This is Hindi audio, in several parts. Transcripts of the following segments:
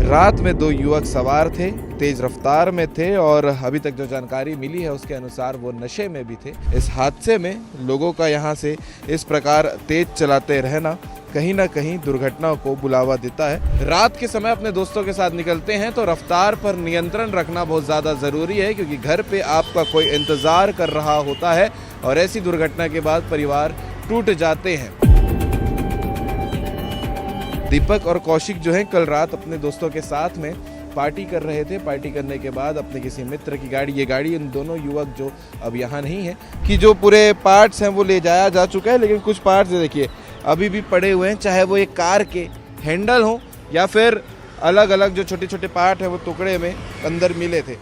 रात में दो युवक सवार थे, तेज रफ्तार में थे और अभी तक जो जानकारी मिली है उसके अनुसार वो नशे में भी थे। इस हादसे में लोगों का यहाँ से इस प्रकार तेज चलाते रहना कहीं ना कहीं दुर्घटनाओं को बुलावा देता है। रात के समय अपने दोस्तों के साथ निकलते हैं तो रफ्तार पर नियंत्रण रखना बहुत ज़्यादा ज़रूरी है, क्योंकि घर पे आपका कोई इंतज़ार कर रहा होता है और ऐसी दुर्घटना के बाद परिवार टूट जाते हैं। दीपक और कौशिक जो हैं कल रात अपने दोस्तों के साथ में पार्टी कर रहे थे। पार्टी करने के बाद अपने किसी मित्र की गाड़ी, ये गाड़ी इन दोनों युवक जो अब यहाँ नहीं है, कि जो पूरे पार्ट्स हैं वो ले जाया जा चुका है, लेकिन कुछ पार्ट्स देखिए अभी भी पड़े हुए हैं, चाहे वो एक कार के हैंडल हो या फिर अलग अलग जो छोटे छोटे पार्ट हैं वो टुकड़े में अंदर मिले थे।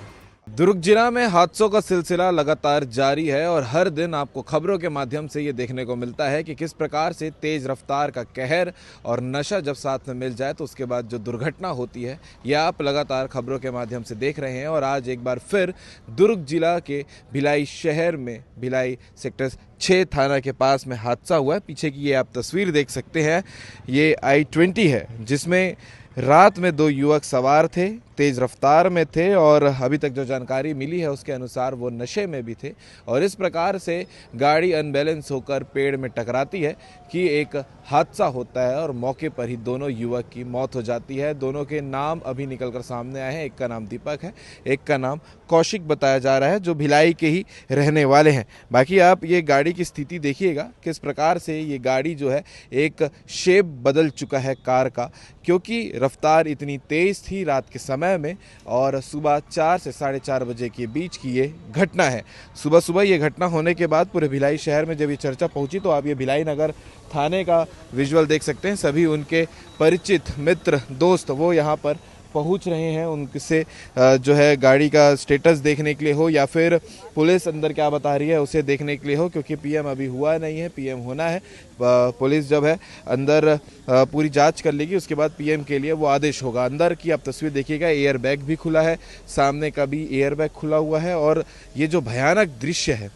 दुर्ग जिला में हादसों का सिलसिला लगातार जारी है और हर दिन आपको खबरों के माध्यम से ये देखने को मिलता है कि किस प्रकार से तेज रफ्तार का कहर और नशा जब साथ में मिल जाए तो उसके बाद जो दुर्घटना होती है, यह आप लगातार खबरों के माध्यम से देख रहे हैं। और आज एक बार फिर दुर्ग जिला के भिलाई शहर में भिलाई सेक्टर 6 थाना के पास में हादसा हुआ है। पीछे की ये आप तस्वीर देख सकते हैं, ये I-20 है जिसमें रात में दो युवक सवार थे, तेज रफ्तार में थे और अभी तक जो जानकारी मिली है उसके अनुसार वो नशे में भी थे और इस प्रकार से गाड़ी अनबैलेंस होकर पेड़ में टकराती है कि एक हादसा होता है और मौके पर ही दोनों युवक की मौत हो जाती है। दोनों के नाम अभी निकलकर सामने आए हैं। एक का नाम दीपक है, एक का नाम कौशिक बताया जा रहा है, जो भिलाई के ही रहने वाले हैं। बाकी आप ये गाड़ी की स्थिति देखिएगा, किस प्रकार से ये गाड़ी जो है एक शेप बदल चुका है कार का, क्योंकि रफ्तार इतनी तेज थी रात के समय में और सुबह 4 से 4:30 बजे के बीच की ये घटना है। सुबह सुबह ये घटना होने के बाद पूरे भिलाई शहर में जब ये चर्चा पहुंची तो आप ये भिलाई नगर थाने का विजुअल देख सकते हैं। सभी उनके परिचित मित्र दोस्त वो यहाँ पर पहुंच रहे हैं, उनसे जो है गाड़ी का स्टेटस देखने के लिए हो या फिर पुलिस अंदर क्या बता रही है उसे देखने के लिए हो, क्योंकि पीएम अभी हुआ नहीं है, पीएम होना है। पुलिस जब है अंदर पूरी जांच कर लेगी, उसके बाद पीएम के लिए वो आदेश होगा। अंदर की आप तस्वीर देखिएगा, एयर बैग भी खुला है, सामने का भी एयर बैग खुला हुआ है और ये जो भयानक दृश्य है,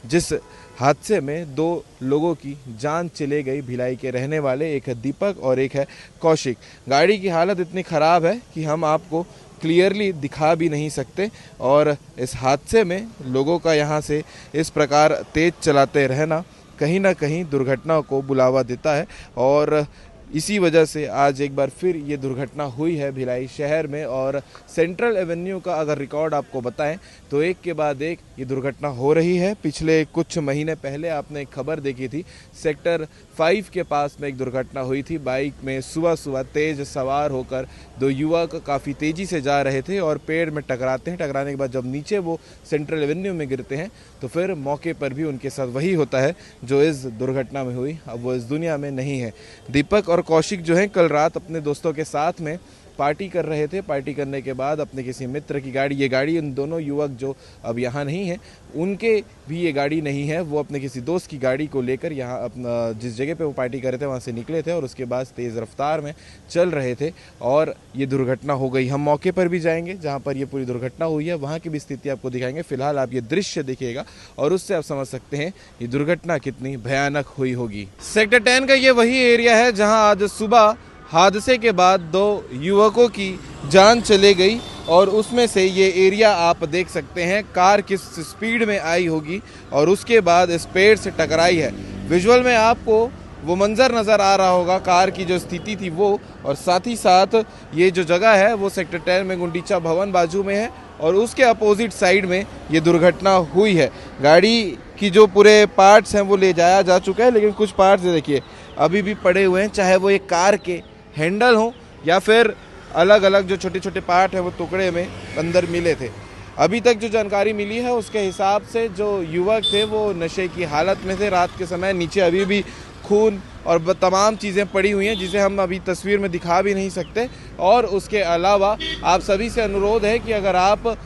जिस हादसे में दो लोगों की जान चले गई, भिलाई के रहने वाले, एक है दीपक और एक है कौशिक। गाड़ी की हालत इतनी ख़राब है कि हम आपको क्लियरली दिखा भी नहीं सकते और इस हादसे में लोगों का यहाँ से इस प्रकार तेज चलाते रहना कहीं ना कहीं दुर्घटनाओं को बुलावा देता है और इसी वजह से आज एक बार फिर ये दुर्घटना हुई है भिलाई शहर में। और सेंट्रल एवेन्यू का अगर रिकॉर्ड आपको बताएं तो एक के बाद एक ये दुर्घटना हो रही है। पिछले कुछ महीने पहले आपने एक खबर देखी थी, सेक्टर 5 के पास में एक दुर्घटना हुई थी। बाइक में सुबह सुबह तेज सवार होकर दो युवक काफ़ी तेज़ी से जा रहे थे और पेड़ में टकराते हैं। टकराने के बाद जब नीचे वो सेंट्रल एवेन्यू में गिरते हैं तो फिर मौके पर भी उनके साथ वही होता है जो इस दुर्घटना में हुई। अब वो इस दुनिया में नहीं है। दीपक और कौशिक जो हैं कल रात अपने दोस्तों के साथ में पार्टी कर रहे थे। पार्टी करने के बाद अपने किसी मित्र की गाड़ी, ये गाड़ी इन दोनों युवक जो अब यहाँ नहीं है, उनके भी ये गाड़ी नहीं है, वो अपने किसी दोस्त की गाड़ी को लेकर यहाँ अपना जिस जगह पे वो पार्टी कर रहे थे वहाँ से निकले थे और उसके बाद तेज़ रफ्तार में चल रहे थे और ये दुर्घटना हो गई। हम मौके पर भी जाएंगे जहाँ पर ये पूरी दुर्घटना हुई है, वहाँ की भी स्थिति आपको दिखाएंगे। फिलहाल आप ये दृश्य देखिएगा और उससे आप समझ सकते हैं ये दुर्घटना कितनी भयानक हुई होगी। सेक्टर 10 का ये वही एरिया है जहाँ आज सुबह हादसे के बाद दो युवकों की जान चले गई और उसमें से ये एरिया आप देख सकते हैं कार किस स्पीड में आई होगी और उसके बाद इस पेड़ से टकराई है। विजुअल में आपको वो मंजर नज़र आ रहा होगा, कार की जो स्थिति थी वो, और साथ ही साथ ये जो जगह है वो सेक्टर 10 में गुंडीचा भवन बाजू में है और उसके अपोजिट साइड में ये दुर्घटना हुई है। गाड़ी की जो पूरे पार्ट्स हैं वो ले जाया जा चुका है, लेकिन कुछ पार्ट्स देखिए अभी भी पड़े हुए हैं, चाहे वो एक कार के हैंडल हो या फिर अलग अलग जो छोटे छोटे पार्ट हैं वो टुकड़े में अंदर मिले थे। अभी तक जो जानकारी मिली है उसके हिसाब से जो युवक थे वो नशे की हालत में थे रात के समय। नीचे अभी भी खून और तमाम चीज़ें पड़ी हुई हैं जिसे हम अभी तस्वीर में दिखा भी नहीं सकते। और उसके अलावा आप सभी से अनुरोध है कि अगर आप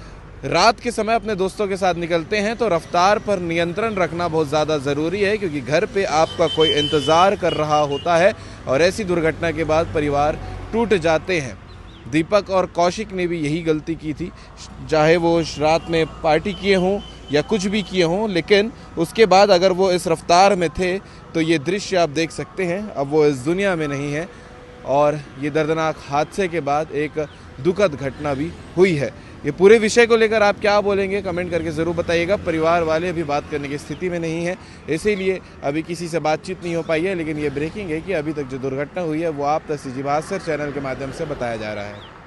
रात के समय अपने दोस्तों के साथ निकलते हैं तो रफ्तार पर नियंत्रण रखना बहुत ज़्यादा ज़रूरी है, क्योंकि घर पे आपका कोई इंतज़ार कर रहा होता है और ऐसी दुर्घटना के बाद परिवार टूट जाते हैं। दीपक और कौशिक ने भी यही गलती की थी, चाहे वो रात में पार्टी किए हों या कुछ भी किए हों, लेकिन उसके बाद अगर वो इस रफ्तार में थे तो ये दृश्य आप देख सकते हैं। अब वो इस दुनिया में नहीं है और ये दर्दनाक हादसे के बाद एक दुखद घटना भी हुई है। ये पूरे विषय को लेकर आप क्या बोलेंगे, कमेंट करके ज़रूर बताइएगा। परिवार वाले अभी बात करने की स्थिति में नहीं है, इसीलिए अभी किसी से बातचीत नहीं हो पाई है। लेकिन ये ब्रेकिंग है कि अभी तक जो दुर्घटना हुई है वो आप तक सीजी भास्कर चैनल के माध्यम से बताया जा रहा है।